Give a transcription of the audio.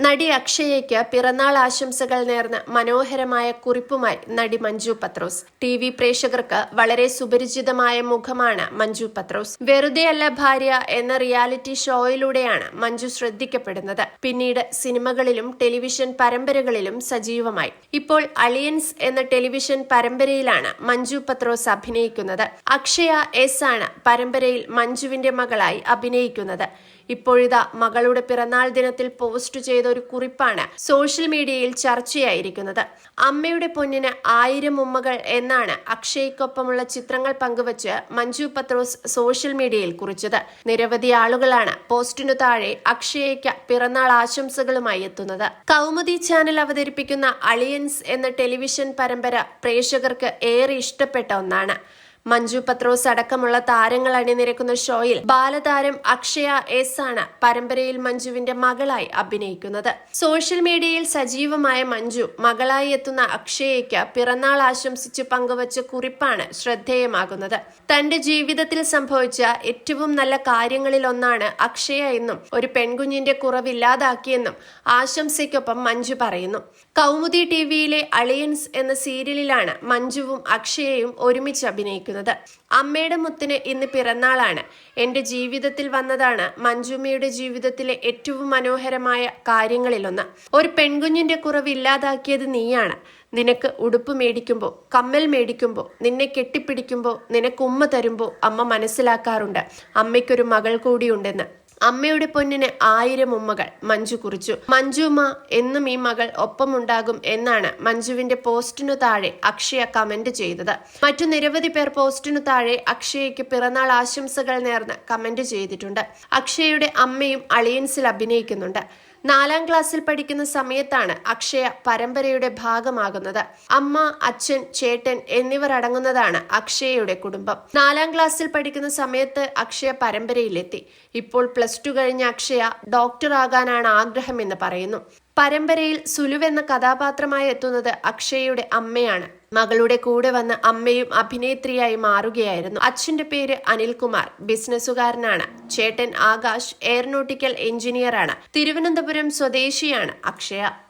നടി അക്ഷയയ്ക്ക് പിറന്നാൾ ആശംസകൾ നേർന്ന് മനോഹരമായ കുറിപ്പുമായി നടി മഞ്ജു പത്രോസ്. TV പ്രേക്ഷകർക്ക് വളരെ സുപരിചിതമായ മുഖമാണ് മഞ്ജു പത്രോസ്. വെറുതെയല്ല ഭാര്യ എന്ന റിയാലിറ്റി ഷോയിലൂടെയാണ് മഞ്ജു ശ്രദ്ധിക്കപ്പെടുന്നത്. പിന്നീട് സിനിമകളിലും ടെലിവിഷൻ പരമ്പരകളിലും സജീവമായി. ഇപ്പോൾ അലിയൻസ് എന്ന ടെലിവിഷൻ പരമ്പരയിലാണ് മഞ്ജു പത്രോസ് അഭിനയിക്കുന്നത്. അക്ഷയ S ആണ് പരമ്പരയിൽ മഞ്ജുവിന്റെ മകളായി അഭിനയിക്കുന്നത്. ഇപ്പോഴിതാ മകളുടെ പിറന്നാൾ ദിനത്തിൽ പോസ്റ്റ് ചെയ്ത ഒരു കുറിപ്പാണ് സോഷ്യൽ മീഡിയയിൽ ചർച്ചയായിരിക്കുന്നത്. അമ്മയുടെ പൊന്നിന് 1000 ഉമ്മകൾ എന്നാണ് അക്ഷയ്ക്കൊപ്പമുള്ള ചിത്രങ്ങൾ പങ്കുവച്ച് മഞ്ജു പത്രോസ് സോഷ്യൽ മീഡിയയിൽ കുറിച്ചത്. നിരവധി ആളുകളാണ് പോസ്റ്റിനു താഴെ അക്ഷയയ്ക്ക് പിറന്നാൾ ആശംസകളുമായി എത്തുന്നത്. കൗമുദി ചാനൽ അവതരിപ്പിക്കുന്ന അലിയൻസ് എന്ന ടെലിവിഷൻ പരമ്പര പ്രേക്ഷകർക്ക് ഏറെ ഇഷ്ടപ്പെട്ട ഒന്നാണ്. മഞ്ജു പത്രോസ് അടക്കമുള്ള താരങ്ങൾ അണിനിരക്കുന്ന ഷോയിൽ ബാലതാരം അക്ഷയ S ആണ് പരമ്പരയിൽ മഞ്ജുവിന്റെ മകളായി അഭിനയിക്കുന്നത്. സോഷ്യൽ മീഡിയയിൽ സജീവമായ മഞ്ജു മകളായി എത്തുന്ന അക്ഷയയ്ക്ക് പിറന്നാൾ ആശംസിച്ച് പങ്കുവച്ച കുറിപ്പാണ് ശ്രദ്ധേയമാകുന്നത്. തന്റെ ജീവിതത്തിൽ സംഭവിച്ച ഏറ്റവും നല്ല കാര്യങ്ങളിലൊന്നാണ് അക്ഷയ എന്നും ഒരു പെൺകുഞ്ഞിന്റെ കുറവില്ലാതാക്കിയെന്നും ആശംസയ്ക്കൊപ്പം മഞ്ജു പറയുന്നു. കൗമുദി TVയിലെ അലിയൻസ് എന്ന സീരിയലിലാണ് മഞ്ജുവും അക്ഷയയും ഒരുമിച്ച് അഭിനയിക്കുന്നത്. അമ്മയുടെ മുത്തിന് ഇന്ന് പിറന്നാളാണ്. എന്റെ ജീവിതത്തിൽ വന്നതാണ് മഞ്ജുമ്മയുടെ ജീവിതത്തിലെ ഏറ്റവും മനോഹരമായ കാര്യങ്ങളിലൊന്ന്. ഒരു പെൺകുഞ്ഞിന്റെ കുറവ് ഇല്ലാതാക്കിയത് നീയാണ്. നിനക്ക് ഉടുപ്പ് മേടിക്കുമ്പോൾ, കമ്മൽ മേടിക്കുമ്പോൾ, നിന്നെ കെട്ടിപ്പിടിക്കുമ്പോൾ, നിനക്ക് ഉമ്മ തരുമ്പോൾ അമ്മ മനസ്സിലാക്കാറുണ്ട് അമ്മയ്ക്കൊരു മകൾ കൂടിയുണ്ടെന്ന്. അമ്മയുടെ പൊന്നിന് 1000 ഉമ്മകൾ മഞ്ജു കുറിച്ചു. മഞ്ജുമ്മ എന്നും ഈ മകൾ ഒപ്പമുണ്ടാകും എന്നാണ് മഞ്ജുവിന്റെ പോസ്റ്റിനു താഴെ അക്ഷയ കമന്റ് ചെയ്തത്. മറ്റു നിരവധി പേർ പോസ്റ്റിനു താഴെ അക്ഷയയ്ക്ക് പിറന്നാൾ ആശംസകൾ നേർന്ന് കമന്റ് ചെയ്തിട്ടുണ്ട്. അക്ഷയയുടെ അമ്മയും അലിയൻസിൽ അഭിനയിക്കുന്നുണ്ട്. 4ാം ക്ലാസ്സിൽ പഠിക്കുന്ന സമയത്താണ് അക്ഷയ പരമ്പരയുടെ ഭാഗമാകുന്നത്. അമ്മ, അച്ഛൻ, ചേട്ടൻ എന്നിവർ അടങ്ങുന്നതാണ് അക്ഷയയുടെ കുടുംബം. 4ാം ക്ലാസ്സിൽ പഠിക്കുന്ന സമയത്ത് അക്ഷയ പരമ്പരയിലെത്തി. ഇപ്പോൾ +2 കഴിഞ്ഞ അക്ഷയ ഡോക്ടർ ആകാനാണ് ആഗ്രഹമെന്ന് പറയുന്നു. പരമ്പരയിൽ സുലുവ് എന്ന കഥാപാത്രമായി എത്തുന്നത് അക്ഷയയുടെ അമ്മയാണ്. മകളുടെ കൂടെ വന്ന് അമ്മയും അഭിനേത്രിയായി മാറുകയായിരുന്നു. അച്ഛന്റെ പേര് അനിൽകുമാർ, ബിസിനസ്സുകാരനാണ്. ചേട്ടൻ ആകാശ് എയറോനോട്ടിക്കൽ എഞ്ചിനീയറാണ്. തിരുവനന്തപുരം സ്വദേശിയാണ് അക്ഷയ.